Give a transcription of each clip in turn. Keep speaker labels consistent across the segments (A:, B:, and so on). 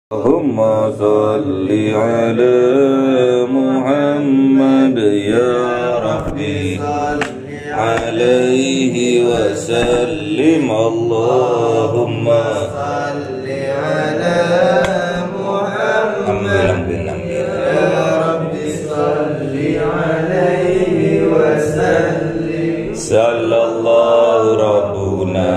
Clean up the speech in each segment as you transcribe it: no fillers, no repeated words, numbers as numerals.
A: Allahumma salli ala Muhammad ya Rabbi alaihi wa sallim. Allahumma salli ala Muhammad ya Rabbi salli alaihi wa sallim. Sallallahu rabbuna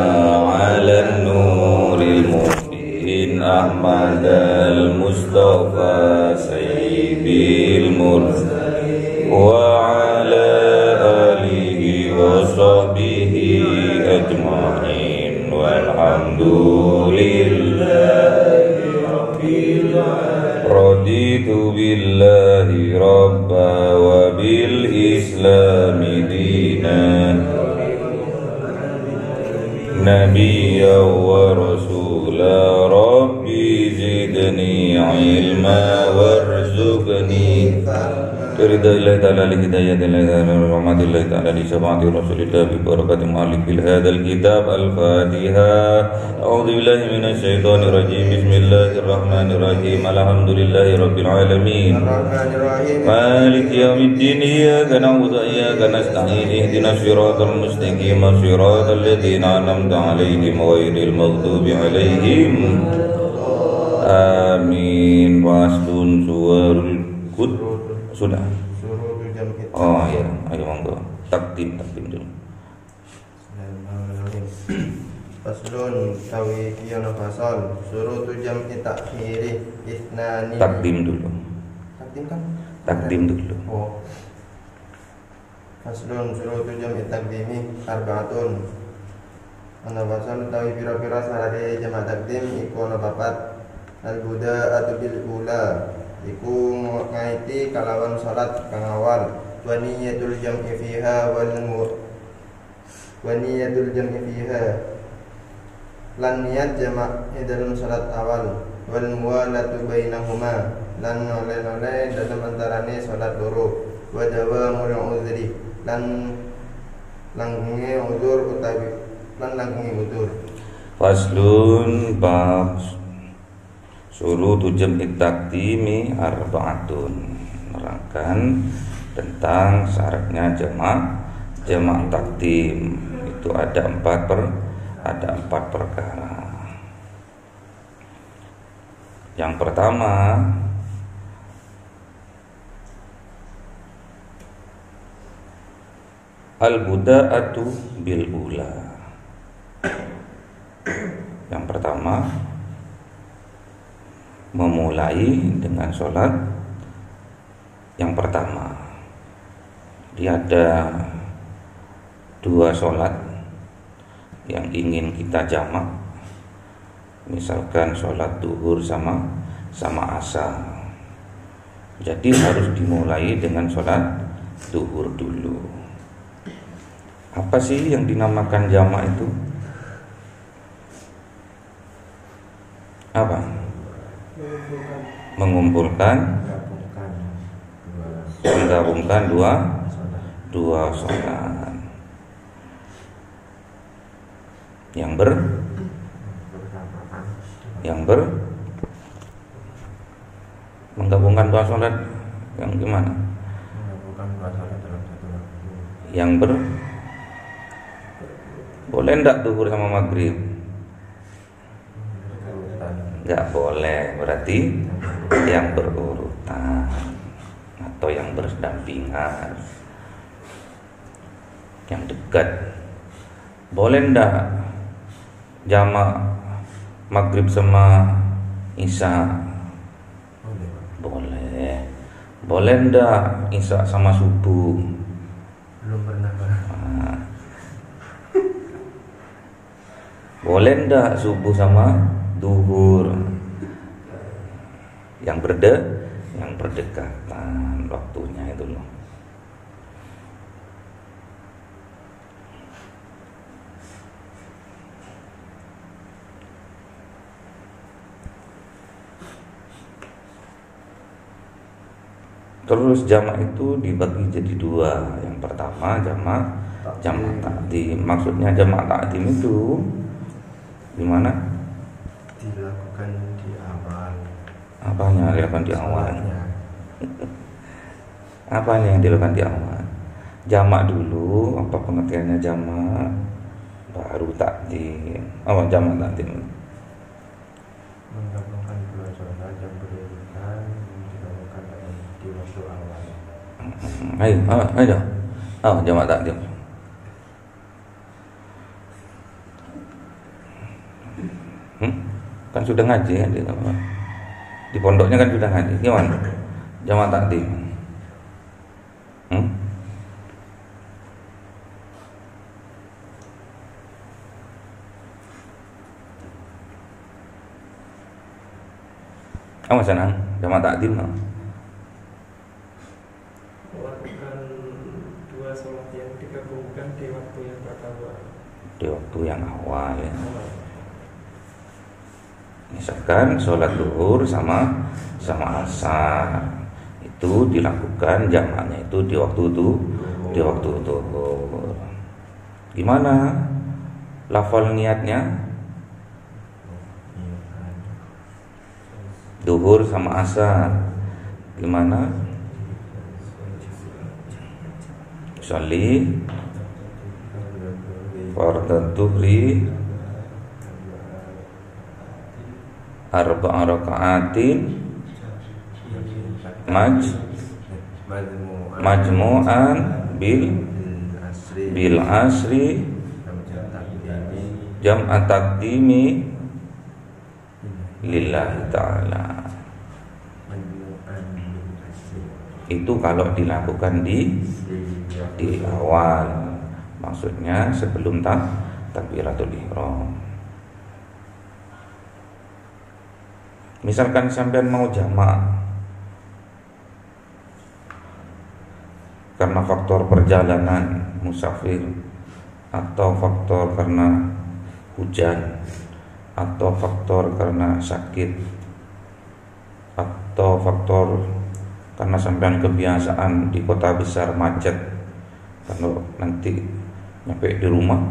A: ala nuril mu'min Ahmad al-Mustafa Sayyidil Mursalin wa ala alihi wa sahbihi ajma'in walhamdulillahi rabbil alamin. Raditu billahi rabba wa bil islami dinan nabiyya wa rasula. Rabbi zidni ilma warzuqni ridha illahi ta'ala li hidayati illahi ta'ala rahmati illahi ta'ala li syafa'ati rasulillah bi barakati malikil hadal kitab al-fatiha. A'udzu billahi minasy syaithanir rajim. Bismillahirrahmanirrahim. Alhamdulillahi rabbil alamin maliki yaumiddin. Iyyaka na'budu wa iyyaka nasta'in. Ihdinas siratal mustaqim siratal ladzina an'amta 'alaihim ghairil maghdubi 'alaihim. Amin. Waslun suwarul qud sudah. Oh ya, ayo monggo. Takdim dulu.
B: Faslun tawi yana fasal surutu jam'i takhiri ithnani.
A: Takdim dulu.
B: Takdim kan?
A: Takdim dulu.
B: Oh. Faslun surutu jam'i takdimi arba'atun. Ana fasal tawi pira-pira syarat jamak takdim iku ana papat. Al-buda'atu bil ula iku ngaiti kalawan salat kang awal. Wa niyatul jam'i fiha lan niat jamak dalam salat awal. Wal muwalatu bainahuma lan noleh-noleh dalam antarane salat loro. Wa dawamul uzri lan langkunge uzur utawi lan langkunge uzur.
A: Faslun bab surutu jam'i takdimi arba'atun. Nerangkan tentang syaratnya jamak takdim itu ada empat perkara. Yang pertama al-buda'atu bil ula. Yang pertama memulai dengan sholat yang pertama. Dia ada dua sholat yang ingin kita jamak, misalkan sholat duhur sama asar. Jadi harus dimulai dengan sholat duhur dulu. Apa sih yang dinamakan jamak itu? Apa? Menggabungkan dua sholat menggabungkan dua sholat yang gimana? Boleh enggak duhur sama maghrib? Enggak boleh, berarti yang berurutan atau yang berdampingan, yang dekat. Boleh enggak jamak maghrib sama isya? Boleh. Boleh enggak isya sama subuh?
B: Belum pernah.
A: Boleh enggak subuh sama duhur? Yang berdekatan waktunya itu loh. Terus jamak itu dibagi jadi dua. Yang pertama jamak takdim. Maksudnya jamak takdim itu di mana?
B: Dilakukan di awal
A: Apanya yang dilakukan di awal?
B: Sholatnya.
A: Apanya yang dilakukan di awal? Jamak dulu, apa pengertiannya jamak? Baru takdim. Apa jamak takdim?
B: Menggabungkan dua sholat yang berurutan dilakukan di waktu awal.
A: Ayo. Jamak takdim. Kan sudah ngaji kan di pondoknya kan sudah ngaji. Gimana? Jamak takdim. Kamu senang jamak takdim?
C: Melakukan dua sholat yang digabungkan di waktu yang pertama.
A: Di waktu yang awal ya. Misalkan sholat zuhur sama asar itu dilakukan jamaknya itu di waktu zuhur. Gimana lafal niatnya? Zuhur sama asar. Gimana? Sholli fardhu dhuhri arba'a raka'atin majmu'an bil asri jam'a taqdimi lillahi ta'ala. Itu kalau dilakukan di awal, maksudnya sebelum takbiratul ihram. Misalkan sampean mau jamak karena faktor perjalanan musafir, atau faktor karena hujan, atau faktor karena sakit, atau faktor karena sampean kebiasaan di kota besar macet, kalau nanti nyampe di rumah,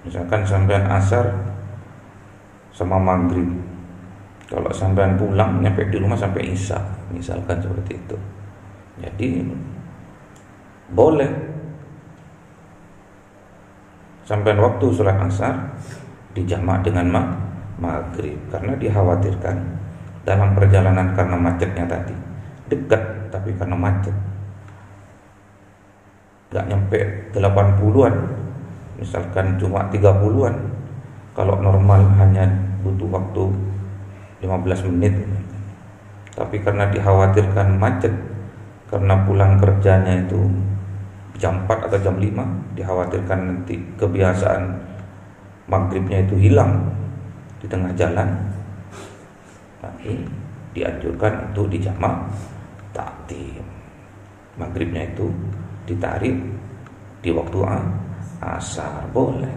A: misalkan sampean asar sama maghrib, kalau sampean pulang nyampe di rumah sampai isya, misalkan seperti itu. Jadi boleh sampean waktu sholat asar dijamak dengan maghrib, karena dikhawatirkan dalam perjalanan karena macetnya tadi, dekat tapi karena macet gak nyampe 80-an, misalkan cuma 30-an, kalau normal hanya butuh waktu 15 menit, tapi karena dikhawatirkan macet karena pulang kerjanya itu jam 4 atau jam 5, dikhawatirkan nanti kebiasaan maghribnya itu hilang di tengah jalan, tapi dianjurkan untuk dijamak takdim. Maghribnya itu ditarik di waktu asar, boleh.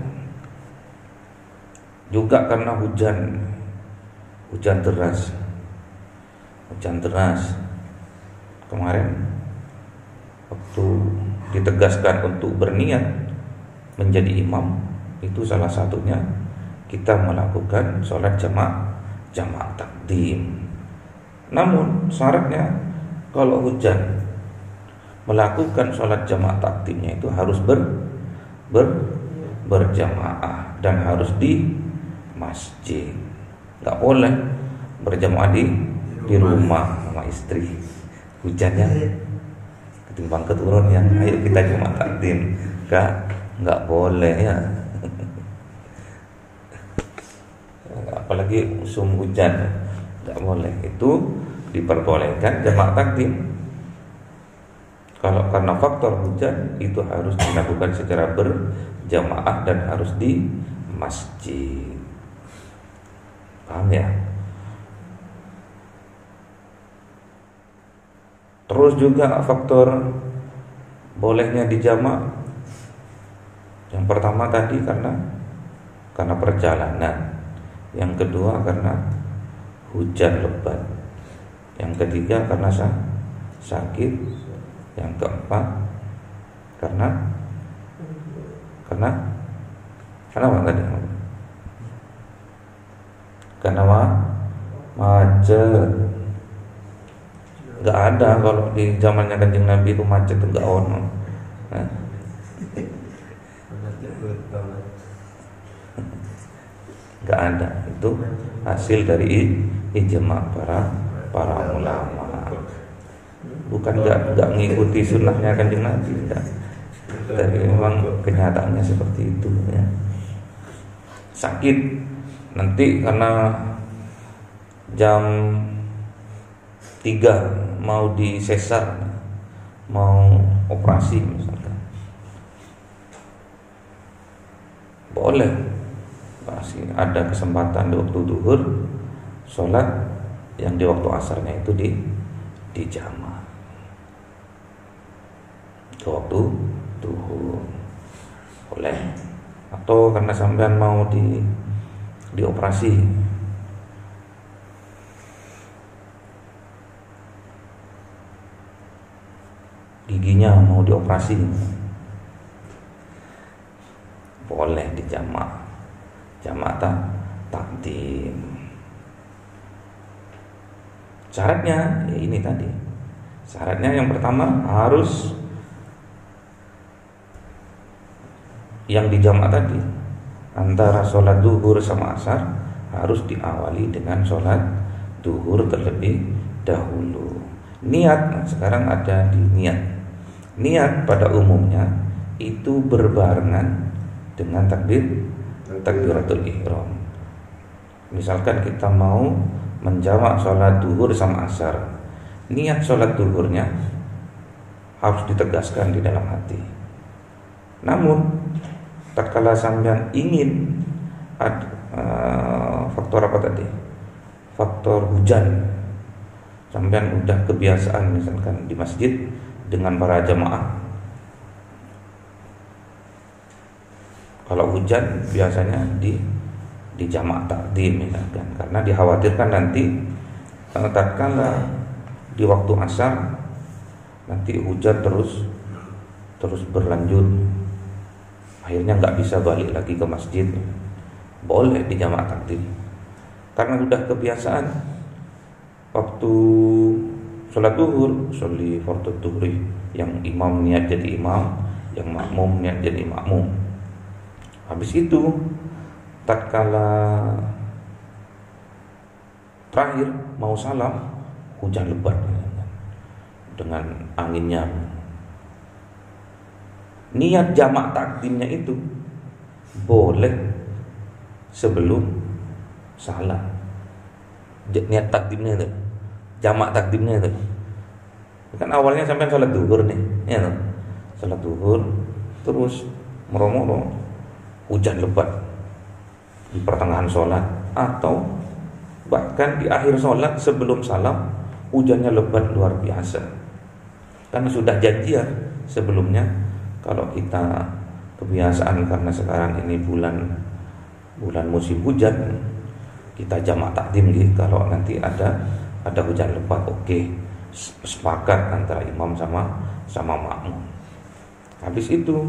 A: Juga karena hujan deras kemarin, waktu ditegaskan untuk berniat menjadi imam, itu salah satunya kita melakukan sholat jamak takdim. Namun syaratnya kalau hujan, melakukan sholat jamak takdimnya itu harus berjamaah dan harus di masjid. Gak boleh berjamaah di rumah sama istri. Hujannya ketimbang keturun yang ayo kita jamak takdim. Gak boleh ya. Apalagi musim hujan, gak boleh. Itu diperbolehkan jamak takdim. Kalau karena faktor hujan, itu harus dilakukan secara berjamaah dan harus di masjid. Paham ya? Terus juga faktor bolehnya dijamak, yang pertama tadi karena perjalanan, yang kedua karena hujan lebat, yang ketiga karena sakit, yang keempat karena apa tadi? Karena macet. ada kalau di zamannya Kanjeng Nabi itu macet enggak ono. Nah, enggak ada. Itu hasil dari ijma para ulama. Bukan enggak mengikuti sunnahnya Kanjeng Nabi, enggak. Tapi memang kenyataannya seperti itu ya. Sakit nanti karena jam 3 mau disesar, mau operasi misalkan, boleh masih ada kesempatan di waktu duhur sholat yang di waktu asarnya itu di jamaah di waktu duhur boleh. Atau karena sampean mau dioperasi, giginya mau dioperasi, boleh di jamaah takdim. Syaratnya ya ini tadi. Syaratnya yang pertama harus yang di jamaah tadi, antara sholat duhur sama asar harus diawali dengan sholat duhur terlebih dahulu. Niat, sekarang ada di niat. Niat pada umumnya itu berbarengan dengan takbiratul ihram. Misalkan kita mau menjamak sholat duhur sama asar, niat sholat duhurnya harus ditegaskan di dalam hati. Namun tatkala sampean ingin faktor apa tadi? Faktor hujan. Sampean udah kebiasaan misalkan di masjid dengan para jamaah. Kalau hujan biasanya di jamaah takdim misalkan, karena dikhawatirkan nanti tatkala di waktu asar nanti hujan terus berlanjut, akhirnya nggak bisa balik lagi ke masjid. Boleh di jamaah takdim karena udah kebiasaan waktu sholat duhur, sholli fardhu duhri, yang imam niat jadi imam, yang makmum niat jadi makmum. Habis itu tatkala terakhir mau salam, hujan lebat dengan anginnya. Niat jamak takdimnya itu boleh sebelum salam. Niat takdimnya itu, jamak takdimnya itu, kan awalnya sampai sholat duhur nih, ya kan? Sholat duhur terus moro-moro hujan lebat di pertengahan sholat, atau bahkan di akhir sholat sebelum salam hujannya lebat luar biasa. Karena sudah janjian sebelumnya, kalau kita kebiasaan karena sekarang ini bulan musim hujan, kita jamak takdim gitu. Kalau nanti ada hujan lebat, oke, sepakat antara imam sama makmum. Habis itu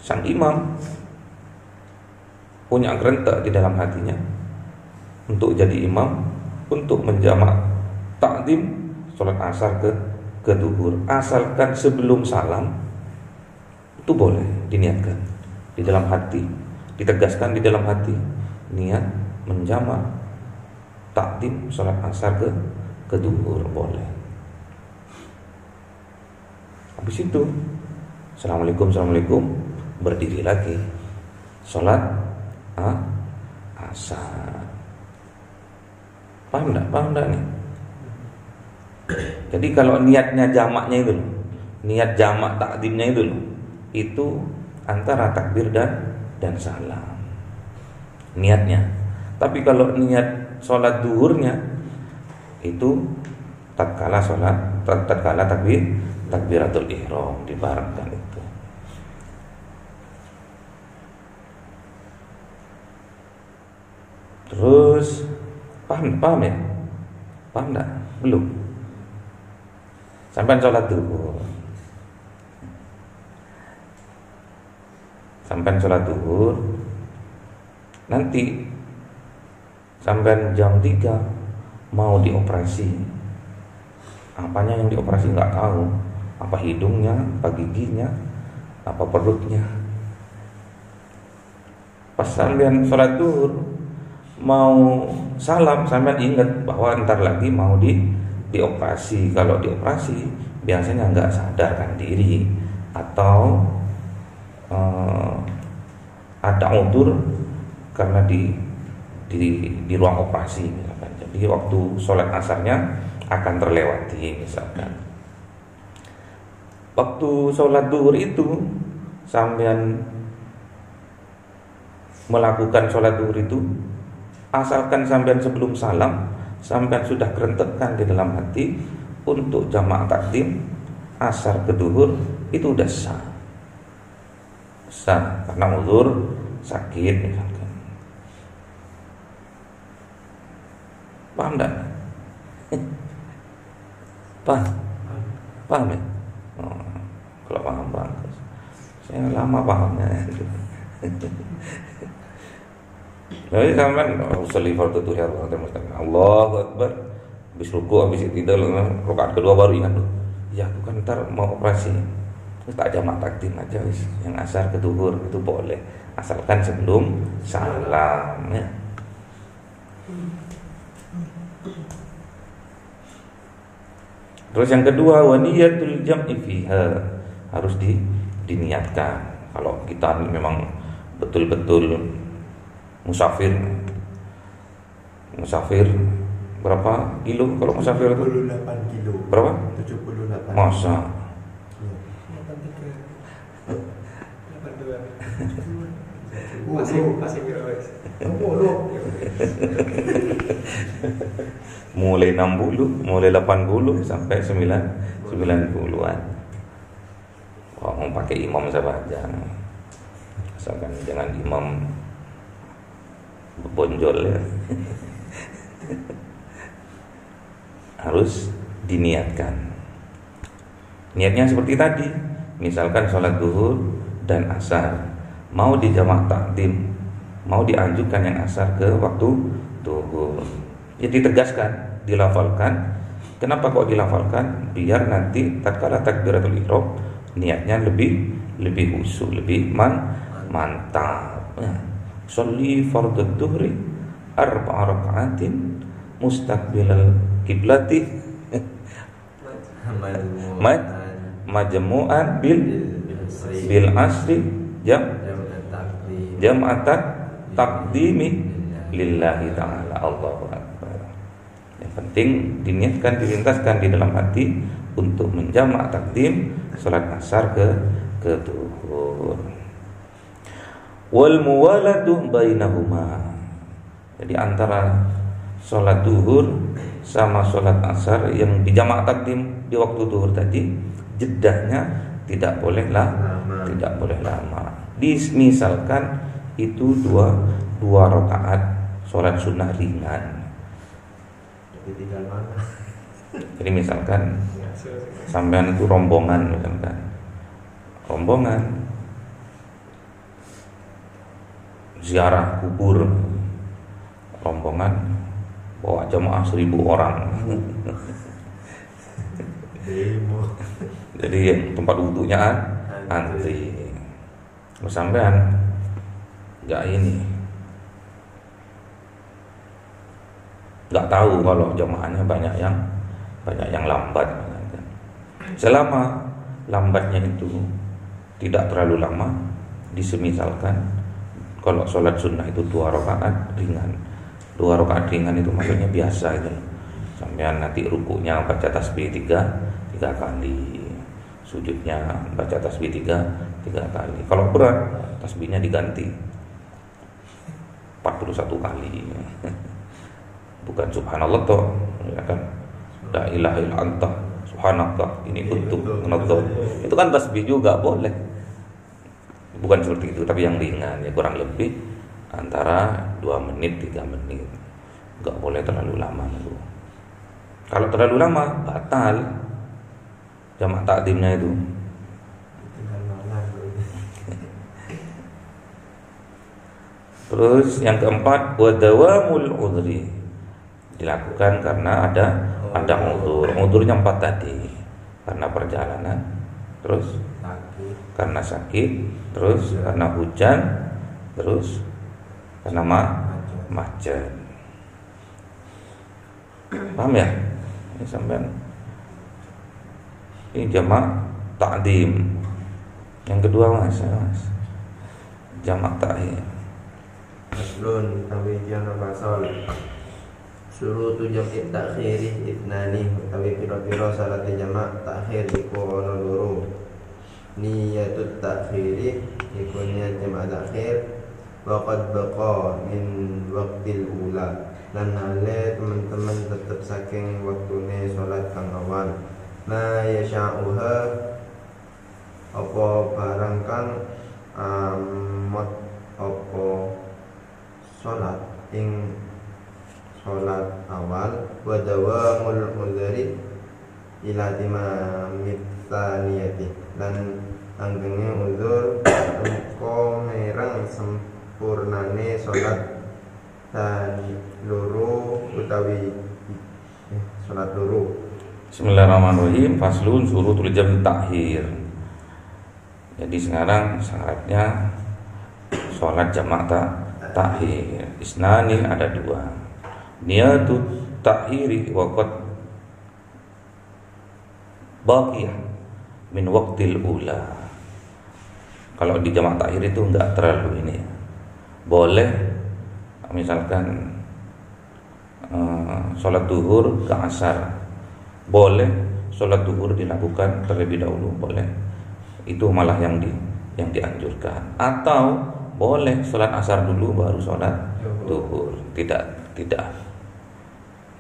A: sang imam punya kerentak di dalam hatinya untuk jadi imam, untuk menjamak takdim sholat asar ke duhur, asalkan sebelum salam itu boleh diniatkan di dalam hati, ditegaskan di dalam hati, niat menjamak takdim sholat asar ke duhur boleh. Habis itu assalamualaikum, berdiri lagi sholat asar. Paham enggak nih? Jadi kalau niatnya jamaknya itu, niat jamak takdimnya itu antara takbir dan salam niatnya. Tapi kalau niat sholat duhurnya itu tatkala takbiratul ihram dibarengkan itu. Terus paham ya? Paham enggak? Belum? Sampai sholat duhur nanti sampai jam 3 mau dioperasi Apanya yang dioperasi nggak tahu. Apa hidungnya, apa giginya, apa perutnya. Pas sampean sholat duhur mau salam, sampean ingat bahwa ntar lagi mau dioperasi. Kalau dioperasi biasanya nggak sadarkan diri atau ada udzur karena di ruang operasi misalkan. Jadi waktu sholat asarnya akan terlewati misalkan. Waktu sholat duhur itu sampean melakukan sholat duhur itu, asalkan sampean sebelum salam sampean sudah kerentekan di dalam hati untuk jamaah takdim asar ke duhur, itu udah sah karena uzur sakit misalkan. Paham tak? Paham ya? Kalau paham bagus. Saya lama pahamnya. Jadi sampean usolli fardhu duhur Allahu Akbar, habis ruku, habis i'tidal, rakaat kedua baru ingat tuh. Ya aku kan ntar mau operasi. Terus tak jamak takdim aja wis. Yang asar ke duhur itu boleh, asalkan sebelum salam ya. Terus yang kedua, wa niyatul jam'i fiha, harus diniatkan. Kalau kita memang betul-betul musafir berapa kilo kalau musafir itu?
B: 78 kilo.
A: Berapa?
B: 78.
A: Masa?
C: 82. Masih berapa?
A: Mulai 60, mulai 80 sampai 90-an. Oh, mau pakai imam saja. Asalkan jangan imam bonjol ya. Harus diniatkan. Niatnya seperti tadi. Misalkan sholat duhur dan asar, mau dijamak takdim, mau dianjurkan yang asar ke waktu duhur. Ya ditegaskan, dilafalkan. Kenapa kok dilafalkan? Biar nanti tatkala takbiratul ihram niatnya lebih khusyuk, lebih mantap. Ya. Sholli fardhu dhuhri arba'a raka'atin mustaqbilal qiblati majmu'an bil asri jam'atan taqdimi lillahi ta'ala. Allahu akbar. Yang penting diniatkan, dilintaskan di dalam hati untuk menjamak takdim salat asar ke duhur. Wal muwalatu bainahuma. Jadi antara salat duhur sama salat asar yang dijamak takdim di waktu duhur tadi, jedahnya tidak boleh lama. Misalkan itu dua rakaat salat sunnah ringan. Jadi misalkan sampean itu rombongan ziarah kubur, rombongan bawa jamaah 1000 orang. Jadi yang tempat wudhunya antri. Sampean nggak tahu kalau jamaahnya banyak yang lambat. Selama lambatnya itu tidak terlalu lama, disemisalkan kalau sholat sunnah itu 2 rakaat ringan. 2 rakaat ringan itu maksudnya biasa itu. Sampean nanti rukuknya baca tasbih 3 kali, sujudnya baca tasbih 3 kali. Kalau berat, tasbihnya diganti 41 kali. Bukan subhanallah toh, ya kan? La ilaha illa anta subhanallah ini untuk menonton. Itu kan tasbih juga boleh. Bukan seperti itu, tapi yang ringan ya, kurang lebih antara 2 menit 3 menit. Enggak boleh terlalu lama itu. Kalau terlalu lama batal jamak takdimnya itu. Terus yang keempat, wadawamul udhri, dilakukan karena ada ada udzur. Udzurnya 4 tadi. Karena perjalanan, terus karena sakit, terus karena hujan, terus karena macet. Paham ya? Ini sampean. Ini jamak ta'dim. Yang kedua mas. Jamak ta'khir.
B: Aslun tawijian fasal. Surutu jam'i ta'khiri itnani utawi pira-pira syarat jamak ta'khir iku ana loro. Niyatut ta'khiri iku niat jamak ta'khir wa qad baqa min waqtil ula. Lan hale teman-teman tetep saking waktune salat kang awan. Ma yasha'uha apa barang kang amat apa salat ing salat awal wa dawamul mudhari ila timamit tsaniyati lan anggene uzur engko merang sempurnane salat tani loro utawi salat loro.
A: Bismillahirrahmanirrahim. Faslun surutul jam' ta'khir. Jadi sekarang syaratnya salat jamak ta'khir. Isnani ada 2. Niyatut ta'khiri wa qad baqiyah min waqtil ula. Kalau di jamak ta'khir itu enggak terlalu ini. Boleh misalkan sholat duhur ke asar, boleh sholat duhur dilakukan terlebih dahulu, boleh. Itu malah yang dianjurkan. Atau boleh sholat asar dulu baru sholat duhur. Tidak.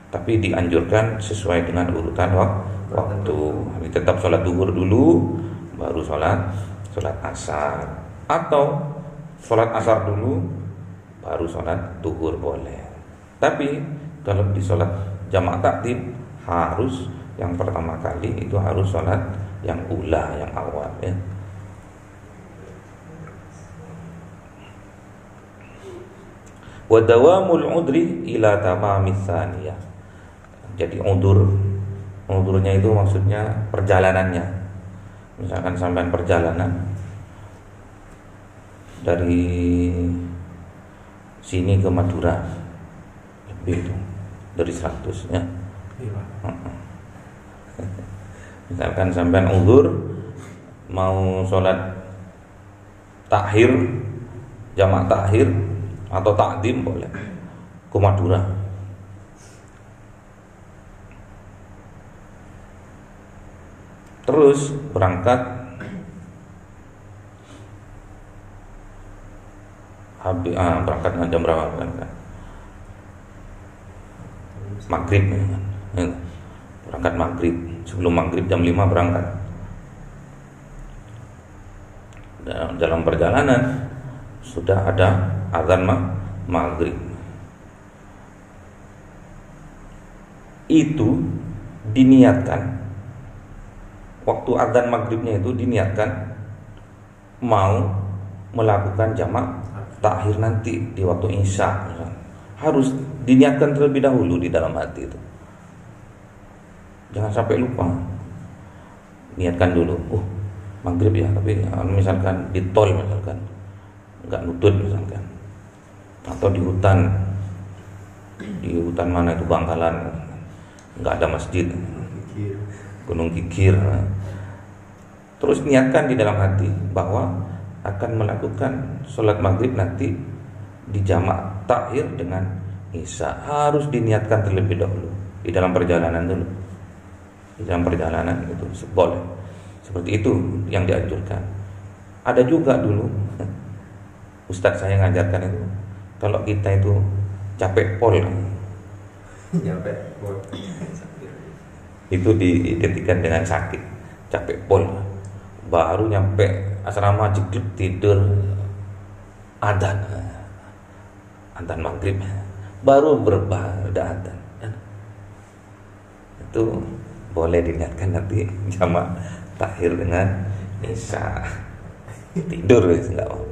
A: Tapi dianjurkan sesuai dengan urutan waktu. Tetap sholat duhur dulu baru sholat asar. Atau sholat asar dulu baru sholat duhur boleh. Tapi kalau di sholat jamak takdim harus yang pertama kali itu harus sholat yang ula, yang awal ya. Wa dawamul udri ila tamamis tsaniyah. Jadi udurnya itu maksudnya perjalanannya. Misalkan sampai perjalanan dari sini ke Madura lebih itu dari 100 ya. Misalkan sampean uzur mau sholat takhir, jamak takhir atau takdim boleh ke Madura. Terus berangkat berangkat jam berapa berangkat? Maghrib ya. Berangkat maghrib, sebelum maghrib jam 5 berangkat. Dalam perjalanan sudah ada azan maghrib. Itu diniatkan, waktu azan maghribnya itu diniatkan mau melakukan jamak takhir nanti di waktu isya. Harus diniatkan terlebih dahulu di dalam hati itu. Jangan sampai lupa. Niatkan dulu. Maghrib ya, tapi misalkan di tol misalkan enggak nutut misalkan. Atau di hutan mana itu Bangkalan enggak ada masjid. Gunung Kikir. Terus niatkan di dalam hati bahwa akan melakukan sholat maghrib nanti di jamak takhir dengan isya. Harus diniatkan terlebih dahulu di dalam perjalanan dulu. Di dalam perjalanan itu boleh. Seperti itu yang dianjurkan. Ada juga dulu Ustadz saya ngajarkan itu, kalau kita itu capek pol itu diidentikan dengan sakit, capek pol, baru nyampe asrama jegluk tidur adzan maghrib, baru berbahagia adzan. Itu boleh diniatkan nanti jamak takhir dengan isya. Tidur guys, enggak apa-apa.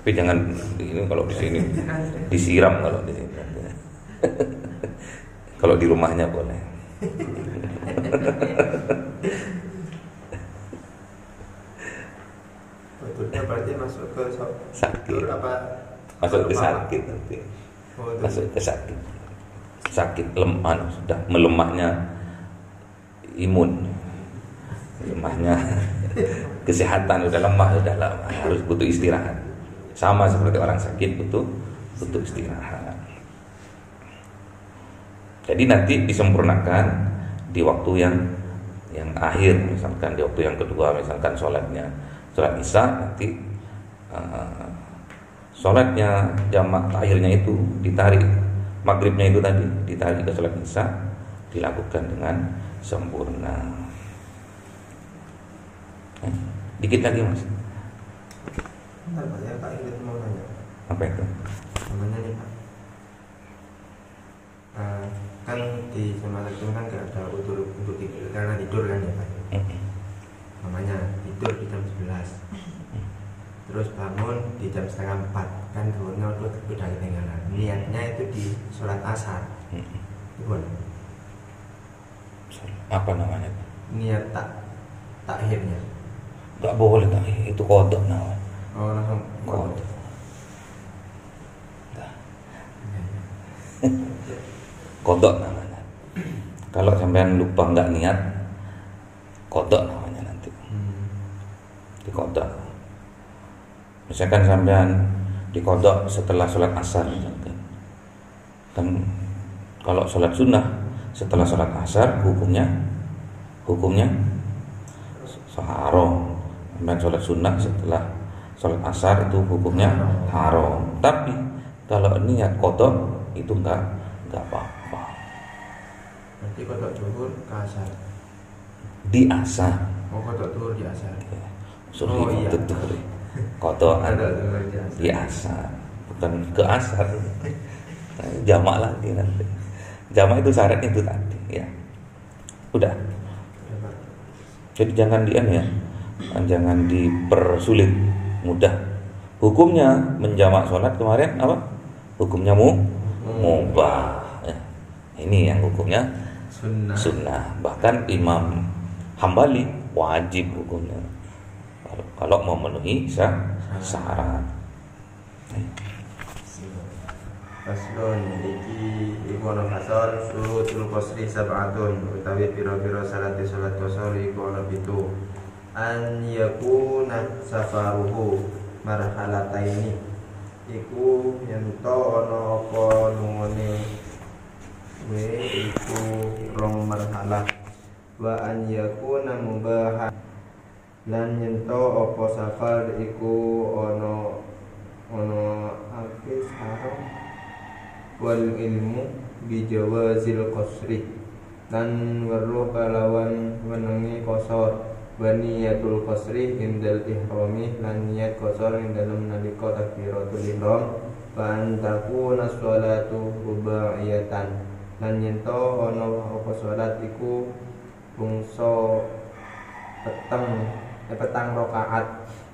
A: Tapi jangan ini kalau di sini disiram, kalau di sini. Kalau di rumahnya boleh.
B: Betulnya berarti masuk ke
A: Sakit.
B: apa?
A: Masuk ke sakit nanti.
B: Oh, itu.
A: Masuk ke sakit. Sakit lemah sudah melemahnya imun. Lemahnya kesehatan sudah lemah, harus butuh istirahat. Sama seperti orang sakit butuh istirahat. Jadi nanti disempurnakan di waktu yang akhir, misalkan di waktu yang kedua, misalkan sholat isya nanti sholatnya jamak akhirnya itu ditarik, maghribnya itu tadi ditarik ke sholat isya, dilakukan dengan sempurna. Dikit lagi mas.
B: Bentar, Pak, ya Pak Ingrid mau nanya.
A: Apa itu?
B: Namanya nih Pak. Kan di jamaah itu kan nggak ada udur untuk tidur karena tidur kan ya Pak. Namanya tidur di jam 11. Terus bangun di jam 3:30 kan turunnya udah ketinggalan. Niatnya itu di sholat asar. Itu
A: Apa namanya?
B: niat takhirnya.
A: Gak boleh takhir, itu kodok namanya.
B: Oh langsung
A: Kodok. Kodok namanya. Kalau sampean lupa nggak niat, kodok namanya nanti. Di kodok. Misalkan sampean di kodok setelah sholat asar, misalkan. Kan kalau sholat sunnah setelah sholat asar hukumnya haram. Sampean sholat sunnah setelah sholat asar itu hukumnya haram. Tapi kalau niat kodok itu nggak apa-apa.
B: Berarti kodok zuhur ke asar.
A: Di asar.
B: Oh kodok zuhur di asar.
A: Suruh
B: iya.
A: Kodok
B: Ada zuhur di asar.
A: di asar, bukan ke asar. Jamak lagi nanti. Jamak itu syaratnya itu tadi ya. Udah. Jadi jangan jangan dipersulit, mudah. Hukumnya menjamak sholat kemarin apa? Hukumnya mubah. Ya. Ini yang hukumnya sunnah. Bahkan Imam Hambali wajib hukumnya. Kalau memenuhi syarat.
B: Faslun iki iku ana fasal surutul qasri sab'atun utawi pira-pira salat qasar iku ana 7. An yakuna safaruhu marhalataini iku yen to ana apa lungone iku rong marhalah wa an yakuna mubahan lan yen to apa safar iku ana akis haram wal ilmu bijawazil qasri dan weruh kalawan wenengi qasar wa niyatul qasri indal ihrami lan niat qasar ing dalem nalika takbiratul ihram wa an takuna sholatu rubaiyatan lan yen to ana apa salat iku bangsa petang rakaat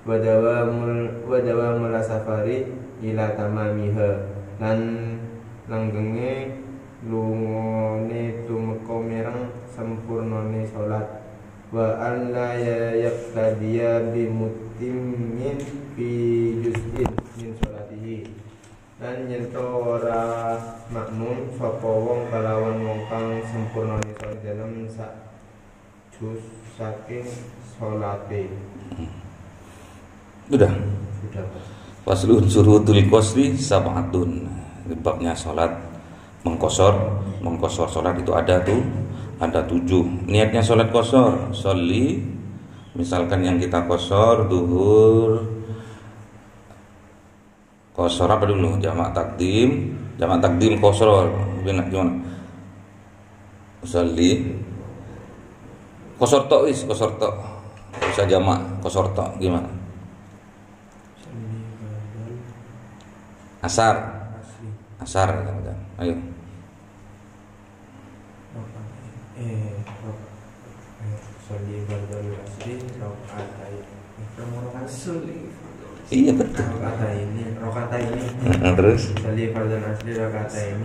B: wa dawamul safari ila tamamiha lan langgenge lungone tumeka mireng sempurnane salat wa an la yaqtadiya bi mutimmin fi juz'in min salatihi lan yen ora makmum sapa wong kalawan wong kang sempurnane salat dalem sak juz saking salate.
A: Sudah.
B: Faslun
A: surutul qasri sab'atun. Babnya sholat mengkosor sholat itu ada 7. Niatnya sholat kosor, sholli misalkan yang kita kosor duhur, kosor apa dulu? Jamak takdim kosor gimana? Sholli kosor tok bisa jamak kosor tok gimana? Asar kan. Ayo.
B: Sholli fardhu asri rakaatain.
A: Iya betul.
B: Rakaat ini.
A: Terus
B: Sholli fardhu asri rakaatain.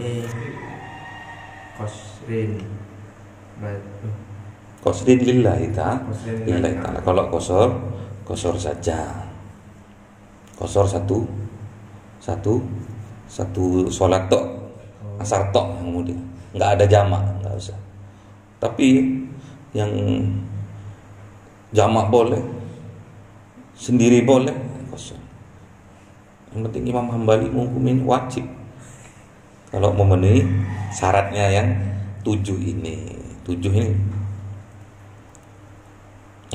B: Qasrin.
A: Qasrin lillahi ta'ala.
B: Qasrin
A: Lillahi ta'ala. Kalau qasar saja. Qasar satu sholat tok, asar tok kemudian. Enggak ada jamak, enggak usah. Tapi yang jamak boleh, sendiri boleh, qasar. Yang penting Imam Hambali menghukumin wajib kalau memenuhi syaratnya yang 7 ini.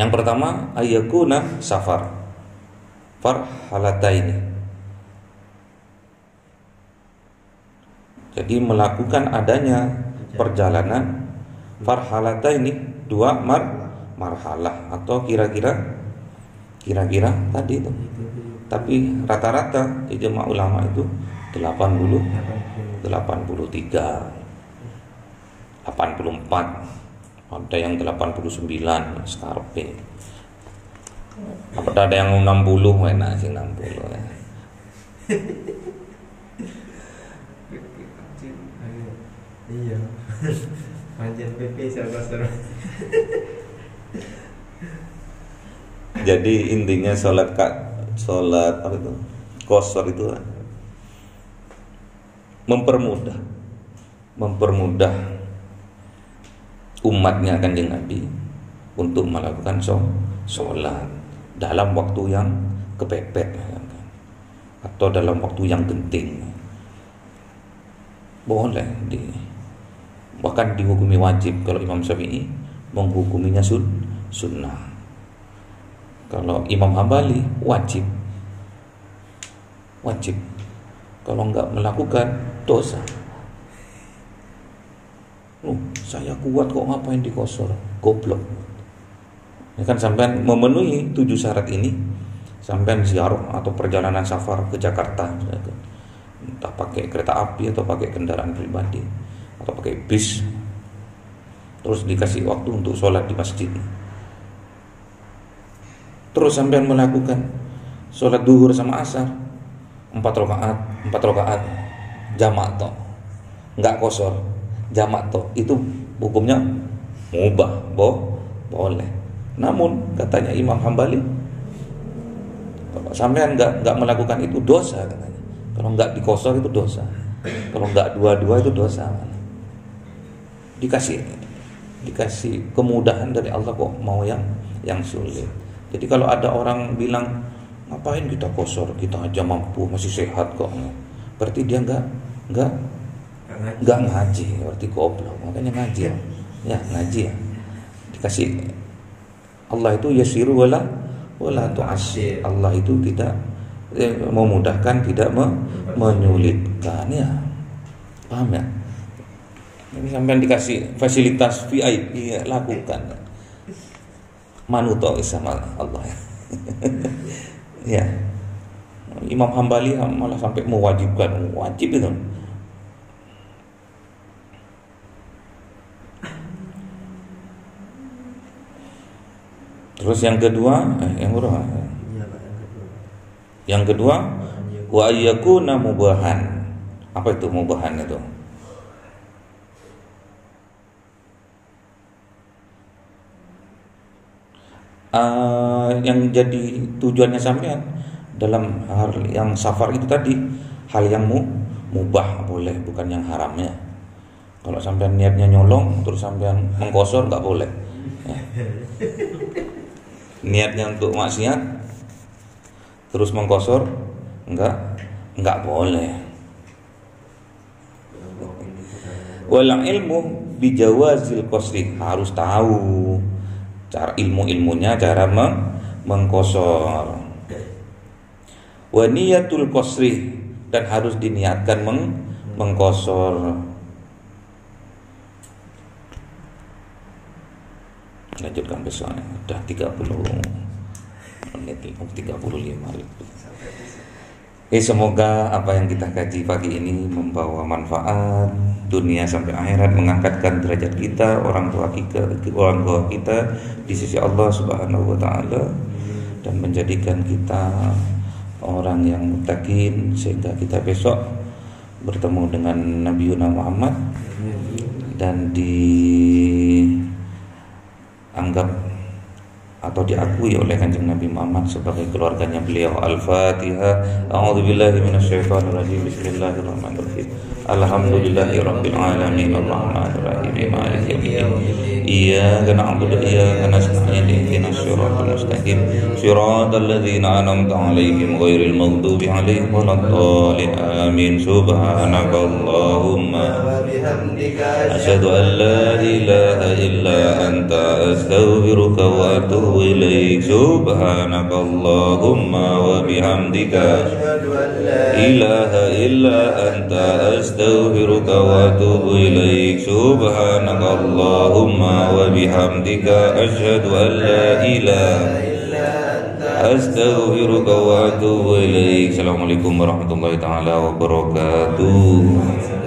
A: Yang pertama ayyakuna safar farhalataini. Jadi melakukan adanya perjalanan farhalataini, 2 marhalah atau kira-kira tadi itu. Tapi rata-rata ijma ulama itu 83, 84, ada yang 89 skarpe. Apa ada yang 60, enak sih 60 ya.
B: Iya. Panjen PP siapa seru.
A: Jadi intinya sholat apa itu? Qasar itu mempermudah umatnya Kanjeng Nabi untuk melakukan sholat dalam waktu yang kepepet atau dalam waktu yang genting. Boleh bahkan dihukumi wajib kalau Imam Syafi'i menghukuminya sunnah. Kalau Imam Hambali wajib. Kalau enggak melakukan dosa. Saya kuat kok, ngapain dikosor? Goblok. Ya kan sampean memenuhi 7 syarat ini, sampean ziarah atau perjalanan safar ke Jakarta, entah pakai kereta api atau pakai kendaraan pribadi atau pakai bis, terus dikasih waktu untuk sholat di masjid. Terus sampean melakukan sholat duhur sama asar 4 rakaat jamak toh, enggak qasar, jamak toh, itu hukumnya mubah, boleh. Namun katanya Imam Hambali, kalau sampean enggak melakukan itu dosa katanya. Kalau enggak dikosor itu dosa. Kalau enggak dua-dua itu dosa. Dikasih kemudahan dari Allah kok mau yang sulit. Jadi kalau ada orang bilang ngapain kita kosor, kita aja mampu, masih sehat kok, berarti dia enggak ngaji, berarti goblok. Makanya ngaji ya ngaji ya. Dikasih Allah itu yasiru wala tu'assir. Allah itu tidak memudahkan, tidak menyulitkan ya. Paham ya? Ini sampai dikasih fasilitas VIP ya, lakukan. Manuto sama Allah ya. Ya. Imam Hambali malah sampai mewajibkan, wajib itu. Terus yang kedua, yang kedua wa ayyakuna mubahan. Apa itu mubahan itu? Yang jadi tujuannya sampean dalam hal yang safar itu tadi, hal yang mubah boleh, bukan yang haramnya. Kalau sampean niatnya nyolong terus sampean mengkosor nggak boleh ya. Niatnya untuk maksiat terus mengkosor enggak boleh. Wal ilmu bijawazil qasri, harus tahu cara ilmunya, cara mengkosor. Wa niyatul qasri, dan harus diniatkan mengkosor. Lanjutkan besoknya, udah 30 menit, 35 menit. Semoga apa yang kita kaji pagi ini membawa manfaat dunia sampai akhirat, mengangkatkan derajat kita, orang tua kita di sisi Allah Subhanahu wa taala, dan menjadikan kita orang yang muttaqin, sehingga kita besok bertemu dengan Nabi Muhammad dan dianggap atau diakui oleh Kanjeng Nabi Muhammad sebagai keluarganya beliau. Al-Fatihah. A'udzubillahi minasyaitonirrajim. Bismillahirrahmanirrahim. Alhamdulillahirabbil alamin arrahmanir rahim maliki yaumiddin. Iyyaka na'budu wa iyyaka nasta'in ihdinas siratal mustaqim siratal ladzina an'amta 'alaihim ghairil maghdubi 'alaihim waladdallin. Amin. Subhanakallahumma wa bihamdika asyhadu an la ilaha illa anta astaghfiruka wa atubu ilaik. Subhanakallahumma wa bihamdika asyhadu an la ilaha illa anta astaghfiruka wa atubu ilaik. Subhanakallahumma wa bihamdika asyhadu an la ilaha illa anta astaghfiruka wa atubu ilaik. Assalamualaikum warahmatullahi taala wabarakatuh.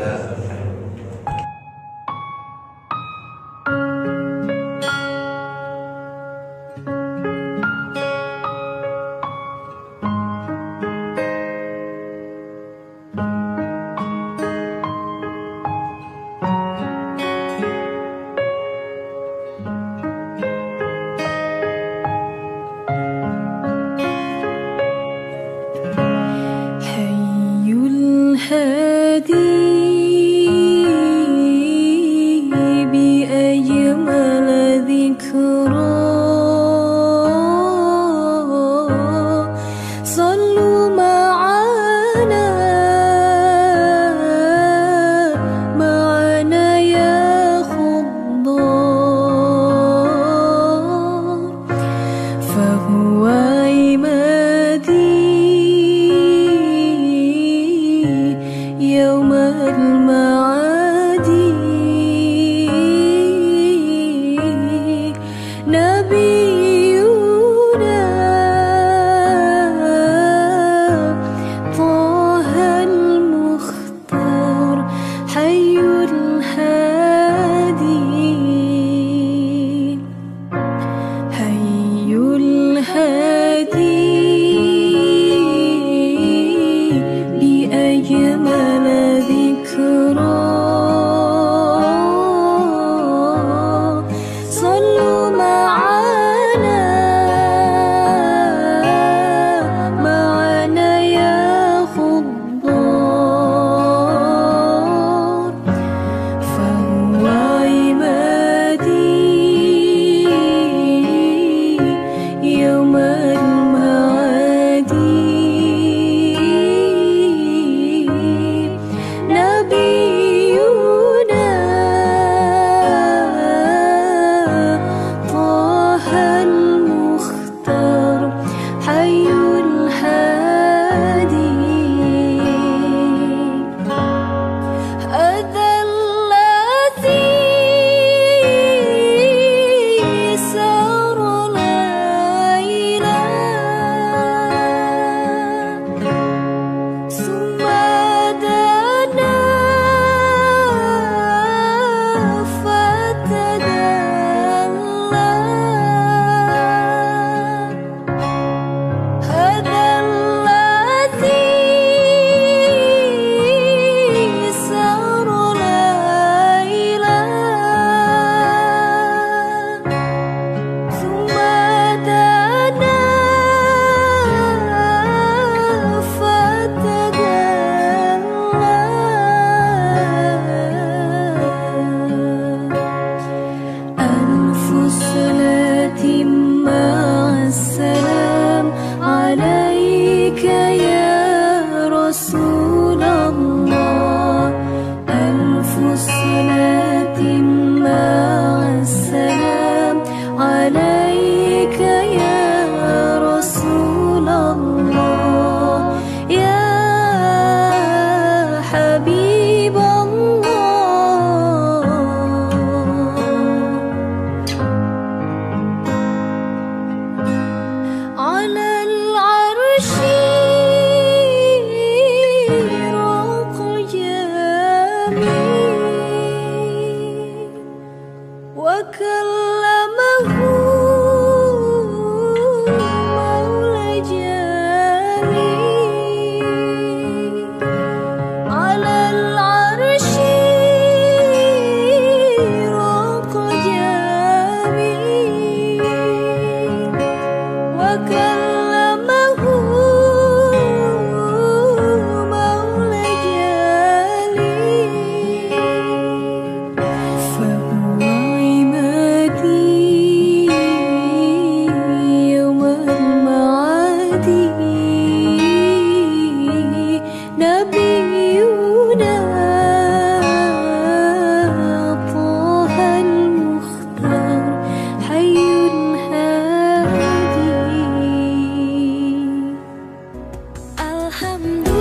D: الحمد